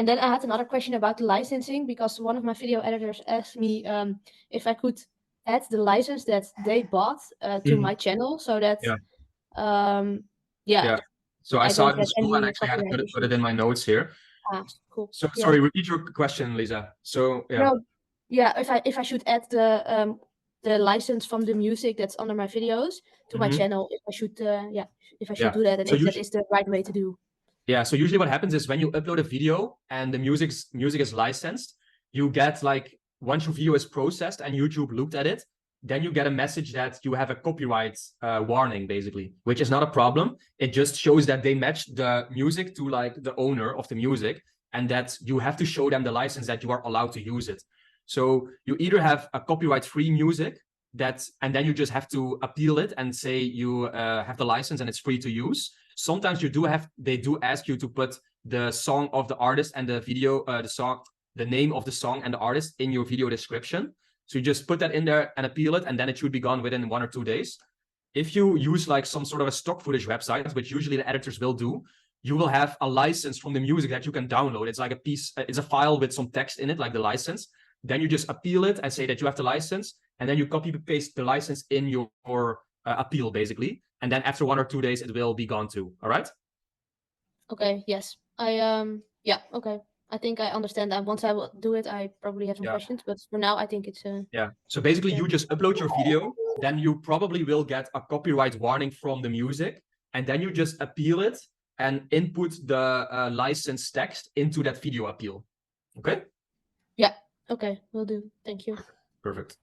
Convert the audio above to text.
And then I had another question about the licensing, because one of my video editors asked me if I could add the license that they bought to my channel, so that yeah. So I saw it in don't get school and any actually had to copyright put it issues. in my notes here. Cool. So Yeah. sorry, repeat your question, Lisa. So yeah. No, yeah, if I should add the license from the music that's under my videos to my channel, if I should do that, and So if that is the right way to do. Yeah, so usually what happens is when you upload a video and the music is licensed, you get like, once your video is processed and YouTube looked at it, then you get a message that you have a copyright warning, basically, which is not a problem. It just shows that they matched the music to like the owner of the music, and that you have to show them the license that you are allowed to use it. So you either have a copyright-free music and then you just have to appeal it and say you have the license and it's free to use. Sometimes they do ask you to put the song of the artist and the video, the name of the song and the artist in your video description. So you just put that in there and appeal it, and then it should be gone within 1 or 2 days. If you use like some sort of a stock footage website, which usually the editors will do, you will have a license from the music that you can download. It's like it's a file with some text in it, like the license. Then you just appeal it and say that you have the license, and then you copy paste the license in your appeal, basically. And then after 1 or 2 days, it will be gone too. All right? Okay. Yes. Yeah. Okay. I think I understand that. Once I will do it, I probably have some questions, but for now, I think it's yeah. So basically, you just upload your video, then you probably will get a copyright warning from the music, and then you just appeal it and input the license text into that video appeal. Okay? Yeah. Okay. Will do. Thank you. Perfect.